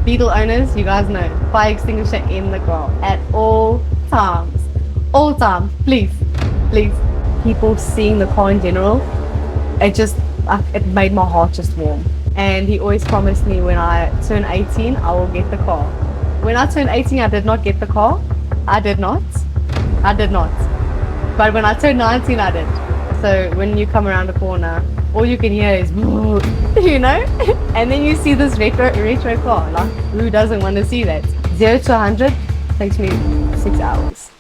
Beetle owners, you guys know, fire extinguisher in the car at all times. All times, please, please. People seeing the car in general, it made my heart just warm. And he always promised me when I turn 18, I will get the car. When I turned 18, I did not get the car. I did not. I did not. But when I turned 19, I did. So when you come around the corner, all you can hear is, you know? And then you see this retro car. Like, who doesn't want to see that? 0 to 100 takes me 6 hours.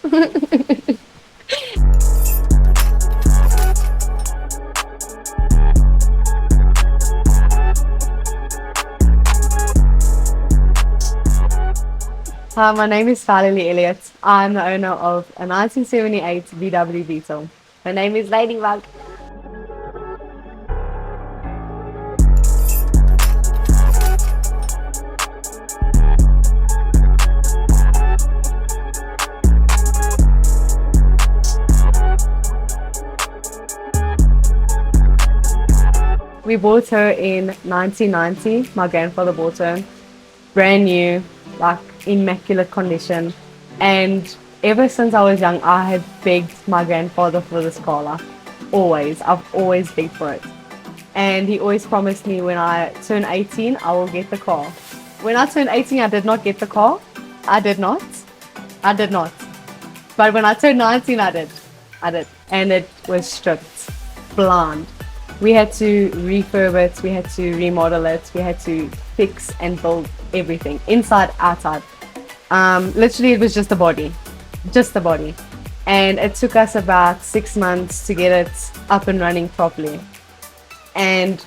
Hi, my name is Skyle Lee. I'm the owner of a 1978 VW Beetle. Her name is Ladybug. We bought her in 1990. My grandfather bought her, brand new, like immaculate condition. And ever since I was young, I had begged my grandfather for this car. Like, always, I've always begged for it. And he always promised me when I turn 18, I will get the car. When I turned 18, I did not get the car. I did not. I did not. But when I turned 19, I did. I did. And it was stripped, blind. We had to refurb it, we had to remodel it, we had to fix and build everything, inside, outside. Literally, it was just the body. And it took us about 6 months to get it up and running properly. And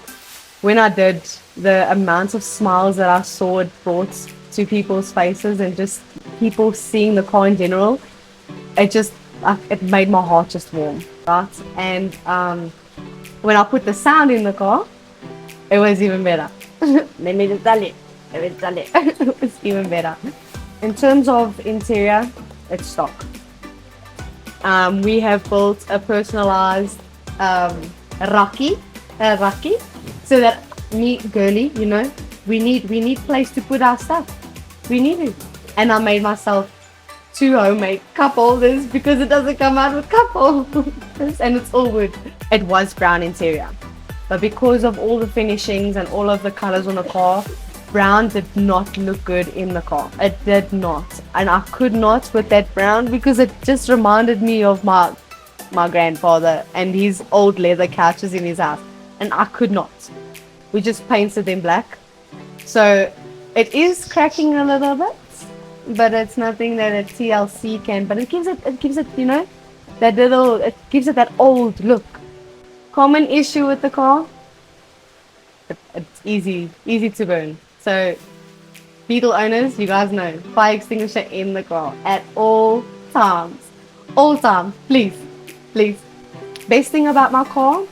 when I did, the amount of smiles that I saw it brought to people's faces and just people seeing the car in general, it made my heart just warm, right? And when I put the sound in the car, it was even better. Let me just tell you, it was even better. In terms of interior, it's stock. We have built a personalized Rocky, so that me, girly, you know, we need place to put our stuff. We need it. And I made myself 2 homemade cup holders because it doesn't come out with cup holders and it's all wood. It was brown interior, but because of all the finishings and all of the colors on the car, brown did not look good in the car. It did not, and I could not with that brown because it just reminded me of my grandfather and his old leather couches in his house, and I could not. We just painted them black, so it is cracking a little bit, but it's nothing that a TLC can. But it gives it, you know, it gives it that old look. Common issue with the car, it's easy to burn. So Beetle owners, you guys know, fire extinguisher in the car at all times, please. Best thing about my car,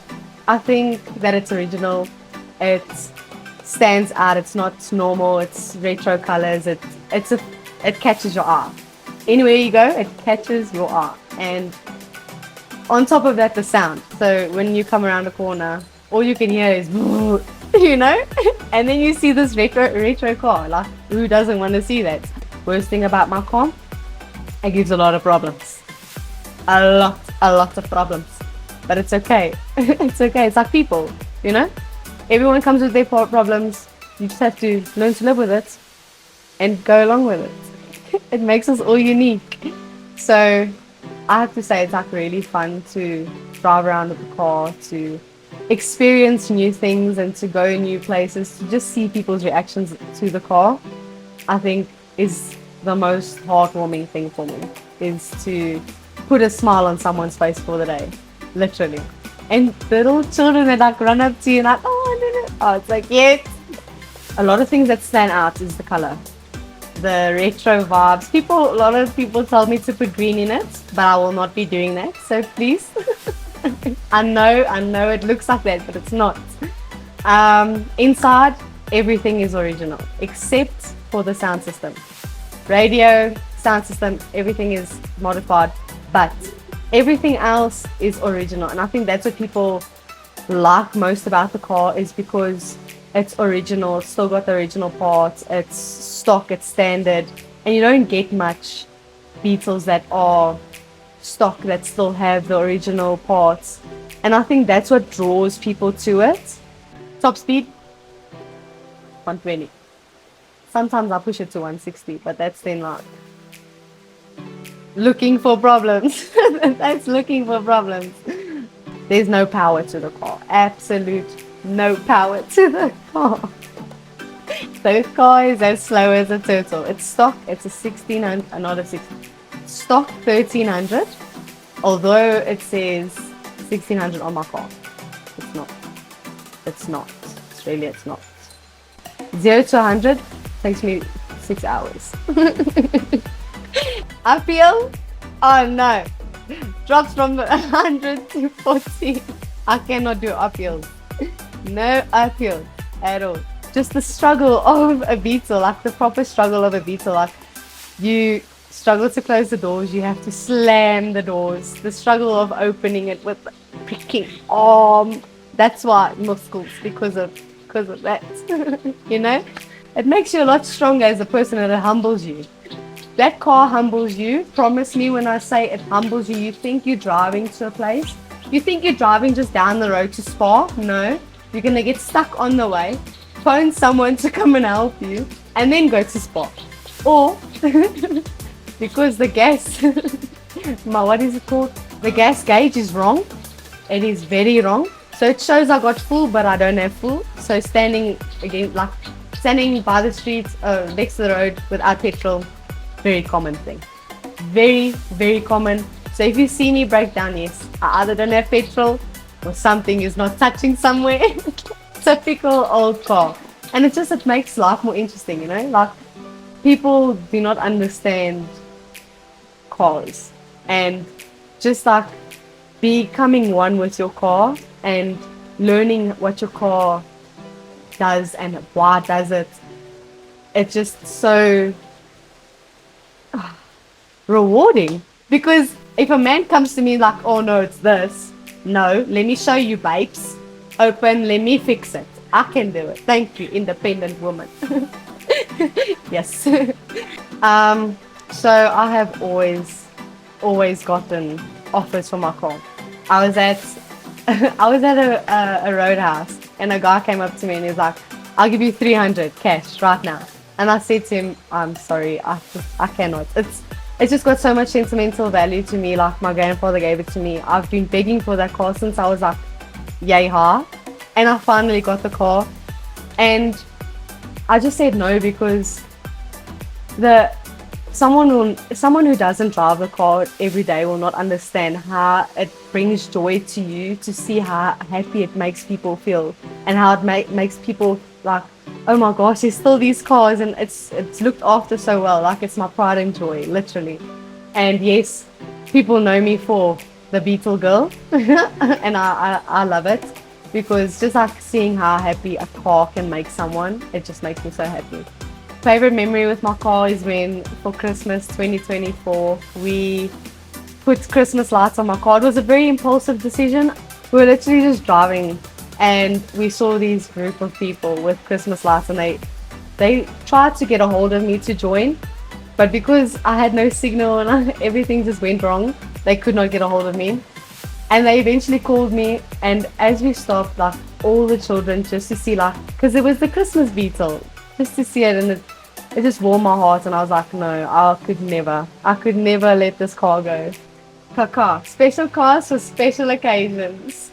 I think that it's original. It stands out. It's not normal. It's retro colors. It catches your eye. Anywhere you go, it catches your eye. And on top of that, the sound. So when you come around the corner, all you can hear is, you know? And then you see this retro car. Like, who doesn't want to see that? Worst thing about my car, it gives a lot of problems. A lot of problems. But it's okay. It's okay. It's like people, you know? Everyone comes with their problems. You just have to learn to live with it and go along with it. It makes us all unique. So I have to say it's like really fun to drive around with the car, to experience new things and to go new places, to just see people's reactions to the car. I think is the most heartwarming thing for me, is to put a smile on someone's face for the day, literally. And little children that like run up to you and like, oh, it's like, yes. A lot of things that stand out is the color. The retro vibes. A lot of people tell me to put green in it, but I will not be doing that. So please, I know it looks like that, but it's not. Inside, everything is original except for the sound system. Radio, sound system, everything is modified, but everything else is original. And I think that's what people like most about the car, is because It's original, it's still got the original parts, it's stock, it's standard, and you don't get much Beetles that are stock that still have the original parts. And I think that's what draws people to it. Top speed 120. Sometimes I push it to 160, but that's then like looking for problems. That's looking for problems. There's no power to the car. Absolute no power to the car. The car is as slow as a turtle. It's stock. It's a 1600, not a 16. Stock 1300. Although it says 1600 on my car. It's not. It's not. Australia, it's not. 0 to 100 takes me 6 hours. Uphill? Oh no. Drops from 100 to 40. I cannot do uphills. No uphill at all. Just the struggle of a Beetle, like the proper struggle of a Beetle. Like you struggle to close the doors, you have to slam the doors. The struggle of opening it with the freaking arm. That's why muscles, because of that. You know? It makes you a lot stronger as a person, and it humbles you. That car humbles you. Promise me when I say it humbles you. You think you're driving to a place. You think you're driving just down the road to Spa. No. You're going to get stuck on the way. Phone someone to come and help you. And then go to Spa. Or, because the gas, what is it called? The gas gauge is wrong. It is very wrong. So it shows I got full, but I don't have full. So standing by the streets, next to the road without petrol, very common thing. Very, very common. So if you see me break down, yes, I either don't have petrol or something is not touching somewhere. Typical old car. And it makes life more interesting, you know? Like, people do not understand cars. And just like becoming one with your car and learning what your car does and why it does it. It's just so rewarding, because if a man comes to me like, oh no, it's this, no, let me show you, babes, open, let me fix it, I can do it, thank you, independent woman. Yes. So I have always gotten offers for my car. I was at a roadhouse, and a guy came up to me and he's like, I'll give you 300 cash right now. And I said to him, I'm sorry, I cannot. It's just got so much sentimental value to me. Like, my grandfather gave it to me. I've been begging for that car since I was like yay high, and I finally got the car. And I just said no, because someone who doesn't drive the car every day will not understand how it brings joy to you to see how happy it makes people feel, and how it makes people like, oh my gosh, there's still these cars, and it's looked after so well. Like, it's my pride and joy, literally. And yes, people know me for the Beetle girl, and I love it, because just like seeing how happy a car can make someone, it just makes me so happy. Favorite memory with my car is when, for Christmas 2024, we put Christmas lights on my car. It was a very impulsive decision. We were literally just driving, and we saw these group of people with Christmas lights, and they tried to get a hold of me to join, but because I had no signal and everything just went wrong, they could not get a hold of me. And they eventually called me, and as we stopped, like, all the children, just to see, like, because it was the Christmas Beetle, just to see it, and it just warmed my heart, and I was like, no, I could never let this car go. Car. Special cars for special occasions.